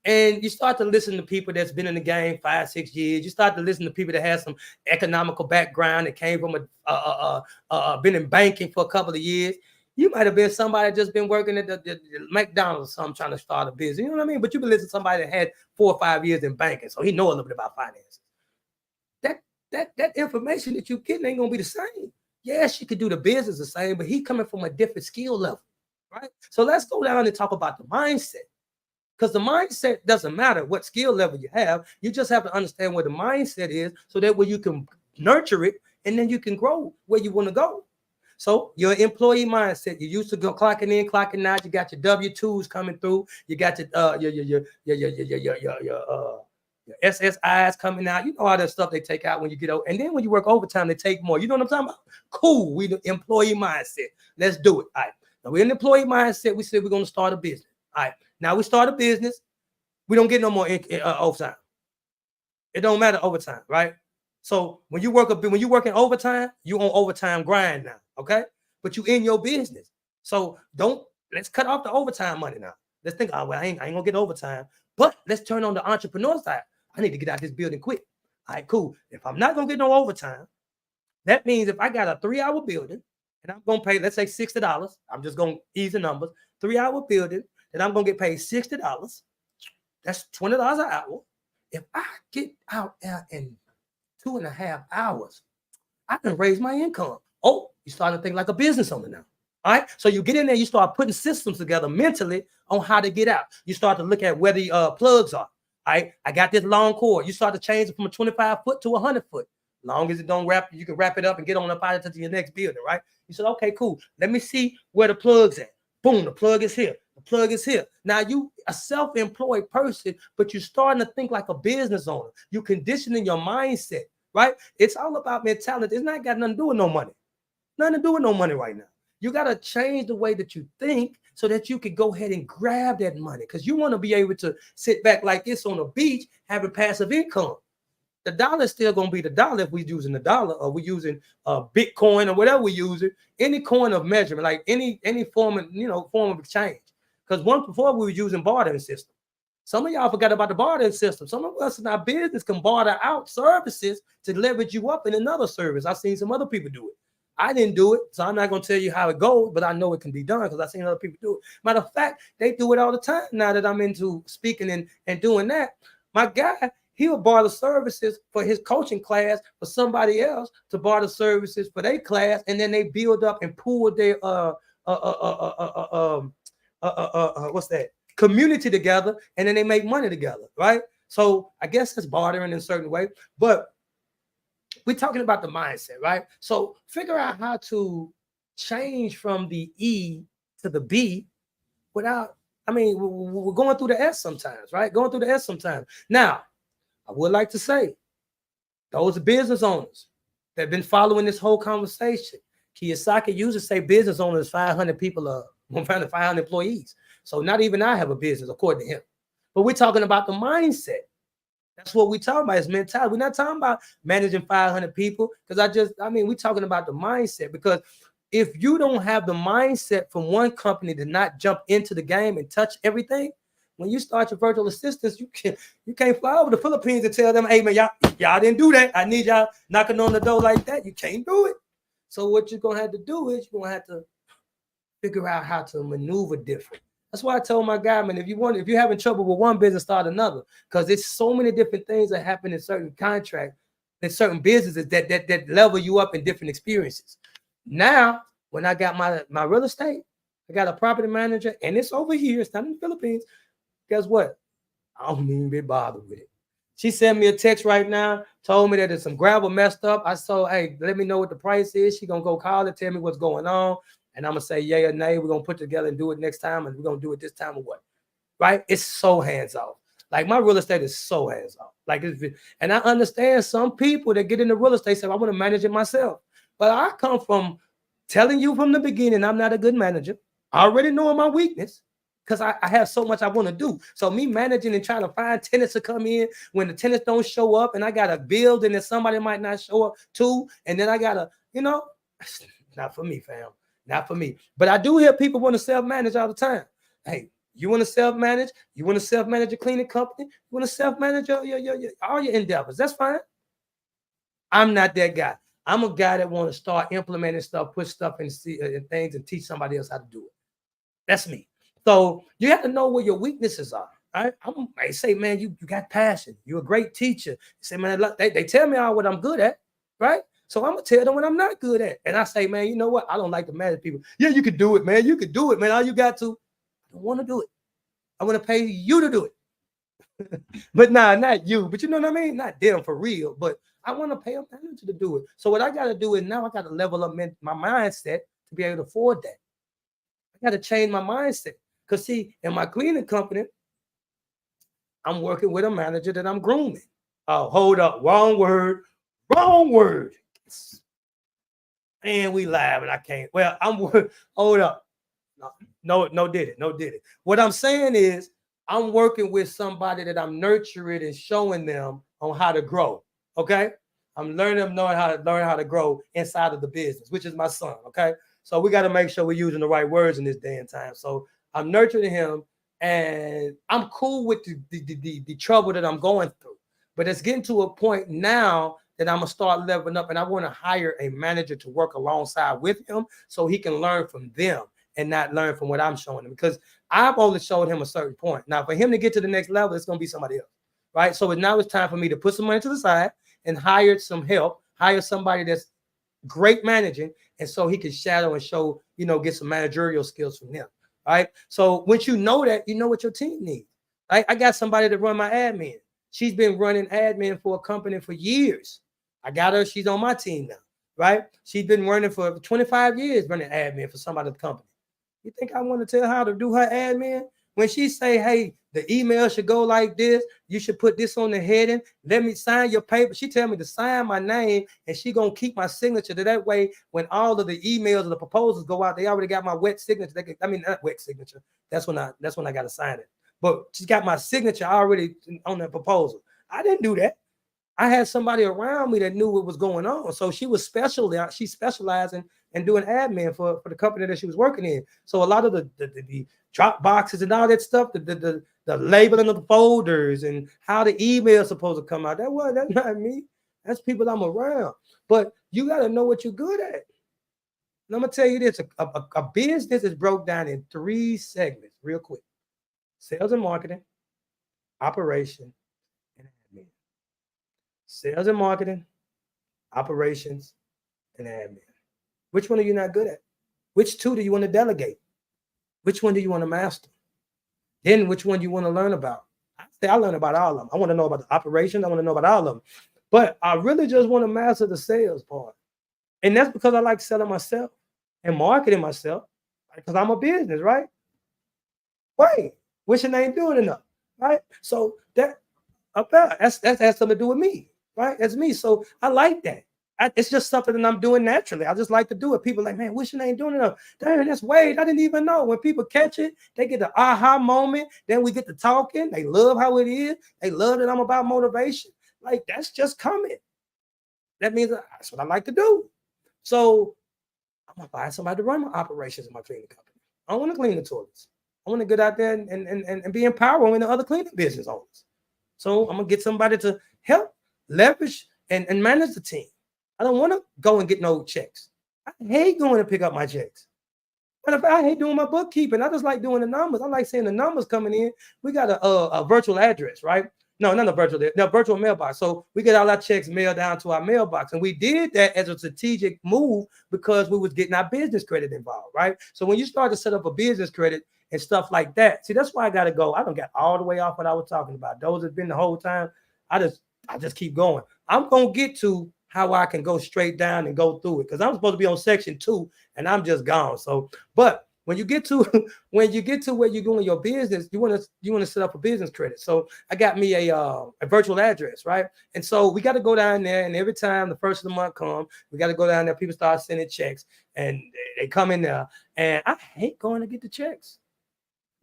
and you start to listen to people that's been in the game 5-6 years. You start to listen to people that have some economical background that came from been in banking for a couple of years. You might have been somebody just been working at the McDonald's or something, trying to start a business. You know what I mean? But you've been listening to somebody that had 4 or 5 years in banking, so he know a little bit about finance. That information that you're getting ain't gonna be the same. Yes, you could do the business the same, but he coming from a different skill level, right? So let's go down and talk about the mindset, because the mindset doesn't matter what skill level you have. You just have to understand where the mindset is, so that way you can nurture it, and then you can grow where you want to go. So your employee mindset, you used to go clocking in, clocking out. You got your W-2s coming through. You got your SSIs coming out. You know all that stuff they take out when you get over. And then when you work overtime, they take more. You know what I'm talking about? Cool. We the employee mindset. Let's do it. All right. Now we're in the employee mindset. We said we're going to start a business. All right. Now we start a business. We don't get no more overtime. It don't matter overtime, right? So when you working overtime, you on overtime grind now, okay? But you in your business. So let's cut off the overtime money now. Let's think, well, I ain't gonna get overtime, but let's turn on the entrepreneur side. I need to get out this building quick. All right, cool. If I'm not gonna get no overtime, that means if I got a 3-hour building and I'm gonna pay, let's say $60, I'm just gonna ease the numbers, 3-hour building, and I'm gonna get paid $60. That's $20 an hour. If I get out there in 2.5 hours, I can raise my income. Oh, you're starting to think like a business owner now. All right. So you get in there, you start putting systems together mentally on how to get out. You start to look at where the plugs are. All right. I got this long cord. You start to change it from a 25 foot to 100 foot. Long as it don't wrap, you can wrap it up and get on up out to your next building, right? You said, okay, cool. Let me see where the plug's at. Boom, the plug is here. The plug is here. Now you a self-employed person, but you're starting to think like a business owner. You're conditioning your mindset, right? It's all about mentality. It's not got nothing to do with no money. Nothing to do with no money right now. You got to change the way that you think so that you can go ahead and grab that money, because you want to be able to sit back like this on a beach, having passive income. The dollar is still going to be the dollar if we're using the dollar, or we're using Bitcoin or whatever we're using, any coin of measurement, like any form of exchange. Because before we were using bartering system. Some of y'all forgot about the bartering system. Some of us in our business can barter out services to leverage you up in another service. I've seen some other people do it. I didn't do it, so I'm not going to tell you how it goes, but I know it can be done because I've seen other people do it. Matter of fact, they do it all the time now that I'm into speaking and doing that. My guy, he'll barter services for his coaching class for somebody else to barter services for their class, and then they build up and pool their what's that? Community together, and then they make money together, right? So I guess it's bartering in a certain way, but we're talking about the mindset, right? So figure out how to change from the E to the B without, we're going through the S sometimes, right? Going through the S sometimes. Now, I would like to say, those business owners that have been following this whole conversation, Kiyosaki used to say business owners, 500 people, 500 employees. So not even I have a business, according to him. But we're talking about the mindset. That's what we're talking about, is mentality. We're not talking about managing 500 people, because we're talking about the mindset, because if you don't have the mindset from one company to not jump into the game and touch everything, when you start your virtual assistants, you can't fly over the Philippines and tell them, hey man, y'all didn't do that. I need y'all knocking on the door like that. You can't do it. So what you're gonna have to do is you're gonna have to figure out how to maneuver different. That's why I told my guy, man, if you're having trouble with one business, start another. Because there's so many different things that happen in certain contracts, in certain businesses that level you up in different experiences. Now, when I got my real estate, I got a property manager, and it's over here, it's not in the Philippines. Guess what? I don't even be bothered with it. She sent me a text right now, told me that there's some gravel messed up. I told, hey, let me know what the price is. She gonna go call and tell me what's going on. And I'm gonna say yay or nay. We're gonna put together and do it next time, and we're gonna do it this time or what. Right? It's so hands off. Like my real estate is so hands off. Like and I understand some people that get into real estate say, I want to manage it myself. But I come from telling you from the beginning, I'm not a good manager. I already know my weakness because I have so much I want to do. So me managing and trying to find tenants to come in when the tenants don't show up, and I got to build, and then somebody might not show up too, and then I gotta, not for me, fam. Not for me. But I do hear people want to self-manage all the time. Hey, you want to self-manage? You want to self-manage a cleaning company? You want to self-manage all your endeavors? That's fine. I'm not that guy. I'm a guy that want to start implementing stuff, put stuff in things, and teach somebody else how to do it. That's me. So you have to know where your weaknesses are. Right? I say, man, you got passion. You're a great teacher. You say, man, they tell me all what I'm good at, right? So I'm gonna tell them what I'm not good at. And I say, man, you know what? I don't like to manage people. Yeah, you can do it, man. You can do it, man. All you got to. I don't want to do it. I want to pay you to do it. But nah, not you. But you know what I mean? Not them for real. But I want to pay a manager to do it. So what I got to do is now I got to level up my mindset to be able to afford that. I got to change my mindset. Because see, in my cleaning company, I'm working with a manager that I'm grooming. Oh, hold up. Wrong word. Wrong word. And we live and I can't. Well, hold up. No, did it. What I'm saying is I'm working with somebody that I'm nurturing and showing them on how to grow. Okay. I'm learning them learn how to grow inside of the business, which is my son. Okay. So we got to make sure we're using the right words in this day and time. So I'm nurturing him, and I'm cool with the trouble that I'm going through. But it's getting to a point now that I'm gonna start leveling up, and I want to hire a manager to work alongside with him so he can learn from them and not learn from what I'm showing him, because I've only showed him a certain point. Now, for him to get to the next level, it's gonna be somebody else, right? So now it's time for me to put some money to the side and hire some help, hire somebody that's great managing, and so he can shadow and show, get some managerial skills from him. Right. So once you know that, you know what your team needs. Right? I got somebody to run my admin. She's been running admin for a company for years. I got her. She's on my team now. Right? She's been running for 25 years running admin for somebody's company. You think I want to tell her how to do her admin? When she say, hey, the email should go like this, you should put this on the heading, let me sign your paper. She tell me to sign my name, and she gonna keep my signature. That way, when all of the emails and the proposals go out, they already got my wet signature. Not wet signature. That's when I gotta sign it. But she's got my signature already on the proposal. I didn't do that. I had somebody around me that knew what was going on. So she was she specialized in doing admin for the company that she was working in. So a lot of the drop boxes and all that stuff, the labeling of the folders and how the email is supposed to come out. That's not me. That's people I'm around. But you got to know what you're good at. And I'm gonna tell you this: a business is broke down in 3 segments, real quick: sales and marketing, operation, and admin. Sales and marketing, operations, and admin. Which one are you not good at? Which 2 do you want to delegate? Which one do you want to master? Then which one do you want to learn about? I learn about all of them. I want to know about the operations. I want to know about all of them. But I really just want to master the sales part. And that's because I like selling myself and marketing myself, because I'm a business, right? Right. Wishing I ain't doing enough, right? So that has something to do with me, right? That's me. So I like that. It's just something that I'm doing naturally. I just like to do it. People are like, man, wishing I ain't doing enough. Damn, that's W.A.D. I didn't even know. When people catch it, they get the aha moment. Then we get to talking. They love how it is. They love that I'm about motivation. Like, that's just coming. That means that's what I like to do. So I'm gonna find somebody to run my operations in my cleaning company. I don't want to clean the toilets. I want to get out there and be empowering the other cleaning business owners. So I'm gonna get somebody to help leverage and manage the team. I don't want to go and get no checks. I hate going to pick up my checks. But if I hate doing my bookkeeping, I just like doing the numbers. I like seeing the numbers coming in. We got a virtual address, right? No, not a virtual, no, virtual mailbox. So we get all our checks mailed down to our mailbox. And we did that as a strategic move because we was getting our business credit involved, right? So when you start to set up a business credit and stuff like that, see, that's why I got to go. I don't get all the way off what I was talking about. Those have been the whole time. I just keep going. I'm going to get to how I can go straight down and go through it because I'm supposed to be on section 2 and I'm just gone. So, but when you get to where you're doing your business, you want to set up a business credit. So I got me a virtual address, right? And so we got to go down there, and every time the first of the month come, we got to go down there. People start sending checks, and they come in there, and I hate going to get the checks.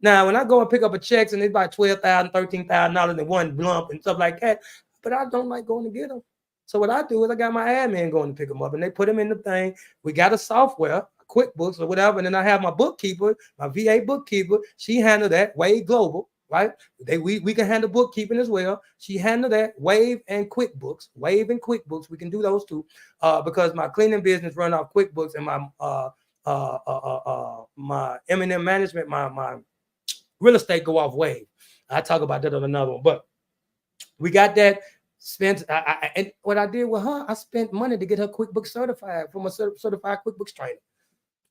Now, when I go and pick up a checks and it's about $12,000, $13,000 in one lump and stuff like that, but I don't like going to get them. So what I do is I got my admin going to pick them up, and they put them in the thing. We got a software, QuickBooks or whatever, and then I have my bookkeeper, my VA bookkeeper. She handled that, W.A.D.E Global, right? We can handle bookkeeping as well. She handled that, W.A.D.E and QuickBooks. W.A.D.E and QuickBooks, we can do those two because my cleaning business run off QuickBooks, and my M&M management, my real estate go off W.A.D.E. I talk about that on another one, but we got that. And what I did with her, I spent money to get her QuickBooks certified from a certified QuickBooks trainer.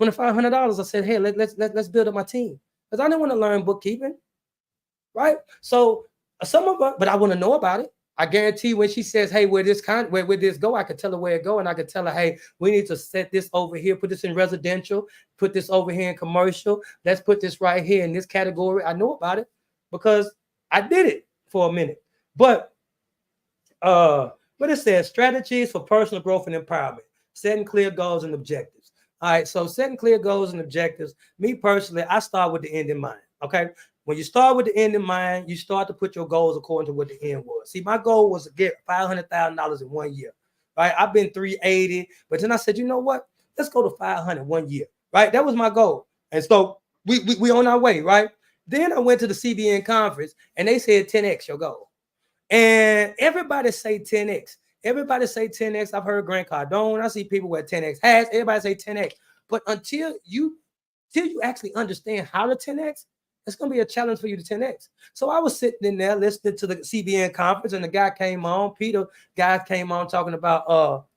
$2,500. I said, hey, let's build up my team because I didn't want to learn bookkeeping, right? So some of us, but I want to know about it. I guarantee when she says, hey, where this go, I could tell her where it go, and I could tell her, hey, we need to set this over here, put this in residential, put this over here in commercial. Let's put this right here in this category. I know about it because I did it for a minute. But it says strategies for personal growth and empowerment, setting clear goals and objectives. All right, so setting clear goals and objectives. Me personally, I start with the end in mind. Okay, when you start with the end in mind, you start to put your goals according to what the end was. See, my goal was to get $500,000 in 1 year. Right, I've been 380, but then I said, you know what? Let's go to 500 1 year. Right, that was my goal, and so we on our way. Right, then I went to the CBN conference, and they said 10x your goal. And everybody say 10x. Everybody say 10x. I've heard Grant Cardone. I see people with 10x has. Everybody say 10x. But until you actually understand how to 10x, it's going to be a challenge for you to 10x. So I was sitting in there listening to the CBN conference, and the guy came on. Peter guy came on talking about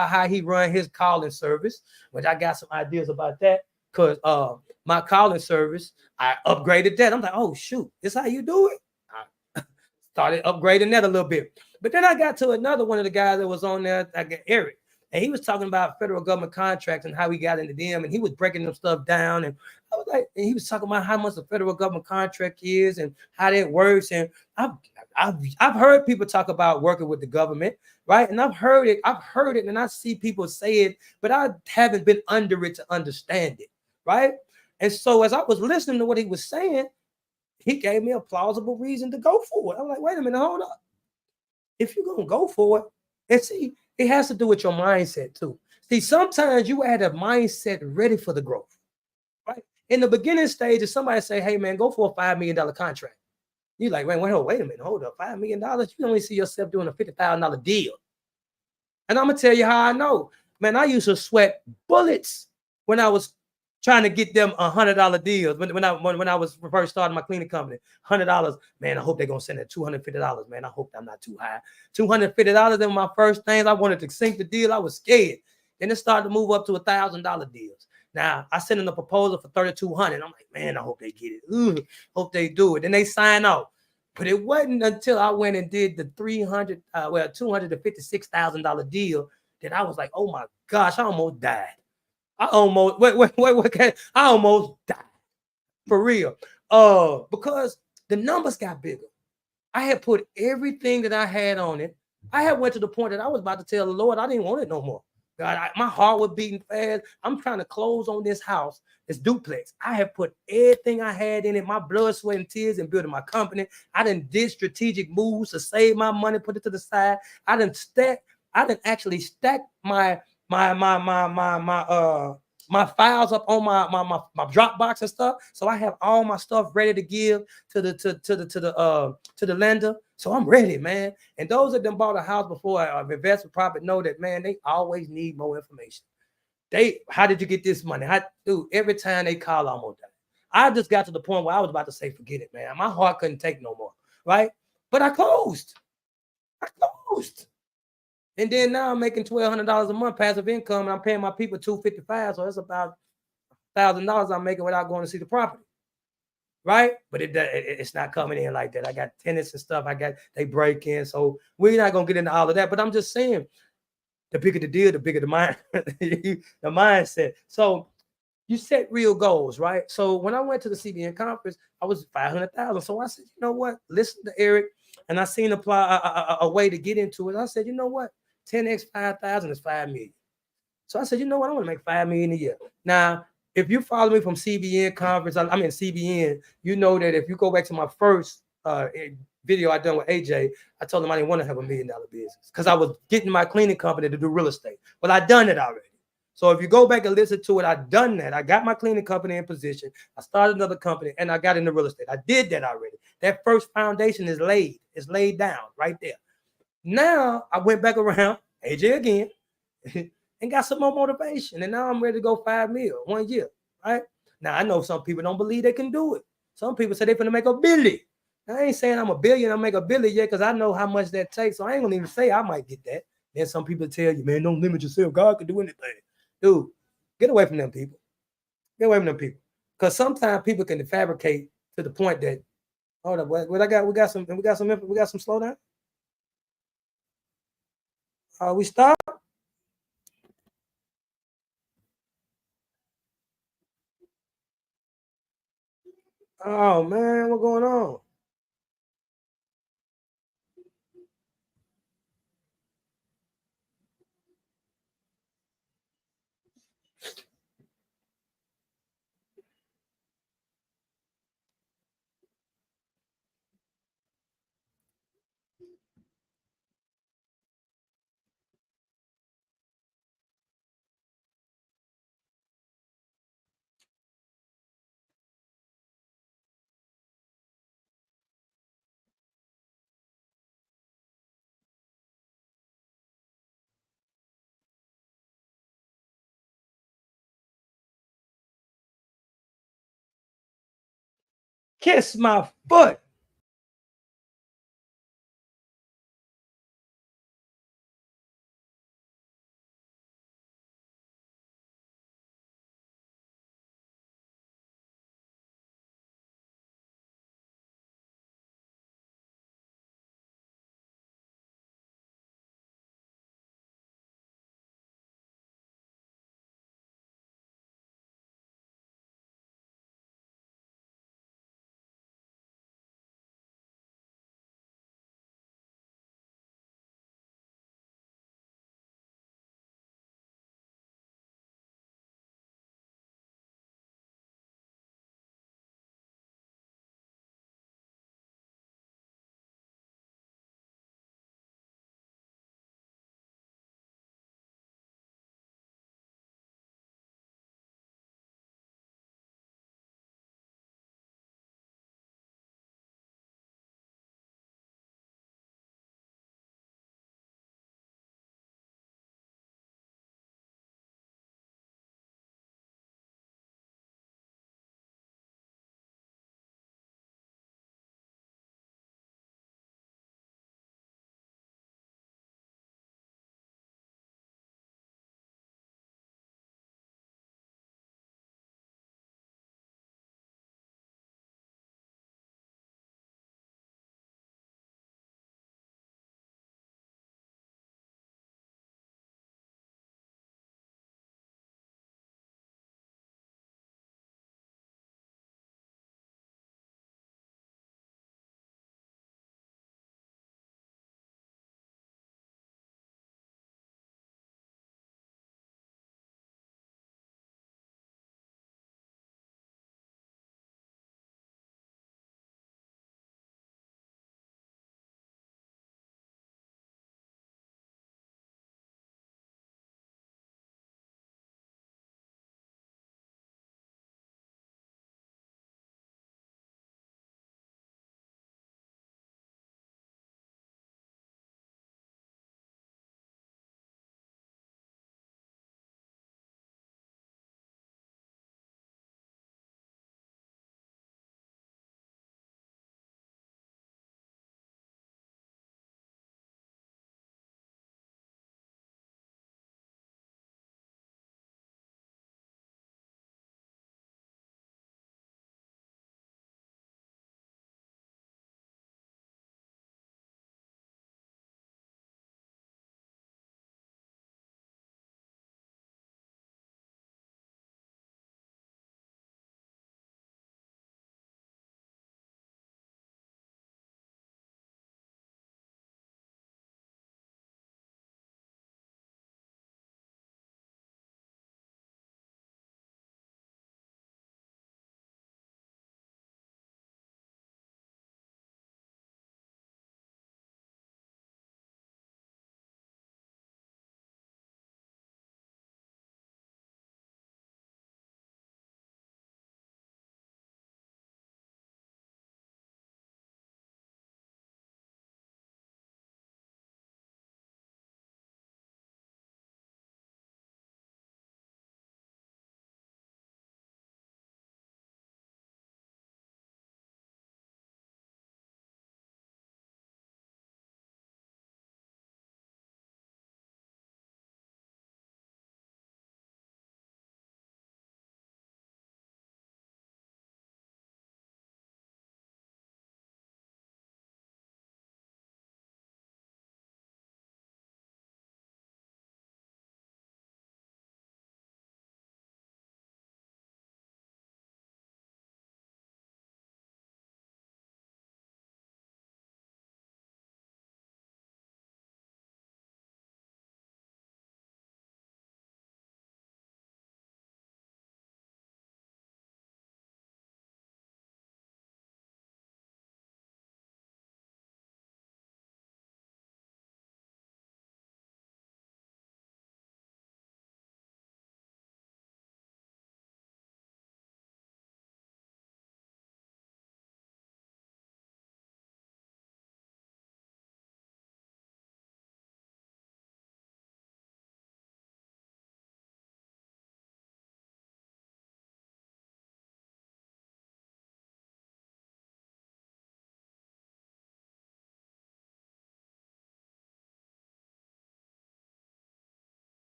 how he run his calling service, which I got some ideas about that because my calling service, I upgraded that. I'm like, oh shoot, this how you do it? Started upgrading that a little bit. But then I got to another one of the guys that was on there, I got Eric, and he was talking about federal government contracts and how we got into them, and he was breaking them stuff down. And I was like, and he was talking about how much the federal government contract is and how that works. And I've heard people talk about working with the government, right? And I've heard it, and I see people say it, but I haven't been under it to understand it, right? And so as I was listening to what he was saying, he gave me a plausible reason to go for it. I'm like, wait a minute, hold up. If you're going to go for it, and see, it has to do with your mindset too. See, sometimes you had a mindset ready for the growth, right? In the beginning stage, if somebody say, hey, man, go for a $5 million contract. You're like, wait a minute, hold up, $5 million? You only see yourself doing a $50,000 deal. And I'm going to tell you how I know. Man, I used to sweat bullets when I was trying to get them $100 deals when I was first starting my cleaning company. $100, man. I hope they're gonna send it $250, man. I hope I'm not too high. $250 in my first things. I wanted to sink the deal. I was scared. Then it started to move up to $1,000 deals. Now I sent in a proposal for $3,200. I'm like, man, I hope they get it. Ooh, hope they do it. Then they sign off. But it wasn't until I went and did the $256,000 deal that I was like, oh my gosh, I almost died. I almost died for real. Because the numbers got bigger. I had put everything that I had on it. I had went to the point that I was about to tell the Lord I didn't want it no more. God, my heart was beating fast. I'm trying to close on this house, this duplex. I have put everything I had in it, my blood, sweat, and tears, and building my company. I did strategic moves to save my money, put it to the side. I didn't actually stack my my files up on my Dropbox and stuff. So I have all my stuff ready to give to the lender. So I'm ready, man. And those that done bought a house before investment probably know that, man, they always need more information. How did you get this money? Dude, every time they call, I'm on that. I just got to the point where I was about to say, forget it, man. My heart couldn't take no more, right? But I closed. I closed. And then now I'm making $1,200 a month passive income, and I'm paying my people $255. So that's about $1,000 I'm making without going to see the property, right? But it's not coming in like that. I got tenants and stuff. They break in, so we're not gonna get into all of that. But I'm just saying, the bigger the deal, the bigger the mind, the mindset. So you set real goals, right? So when I went to the CBN conference, I was 500,000. So I said, you know what? Listen to Eric, and I seen a way to get into it. I said, you know what? 10x 5,000 is 5 million. So I said, you know what? I want to make 5 million a year. Now, if you follow me from CBN conference, I mean CBN, you know that if you go back to my first video I done with AJ, I told him I didn't want to have $1 million business because I was getting my cleaning company to do real estate. But I done it already. So if you go back and listen to it, I done that. I got my cleaning company in position. I started another company and I got into real estate. I did that already. That first foundation is laid. It's laid down right there. Now I went back around, AJ again, and got some more motivation. And now I'm ready to go 5 mil 1 year. Right? Now I know some people don't believe they can do it. Some people say they're gonna make $1 billion. I ain't saying I'm a billion, I'll make $1 billion yet, because I know how much that takes. So I ain't gonna even say I might get that. Then some people tell you, man, don't limit yourself. God can do anything. Dude, get away from them people. Get away from them people. Because sometimes people can fabricate to the point that, hold up, what I got, we got some slowdown. We stop. Oh man, what's going on? Kiss my foot.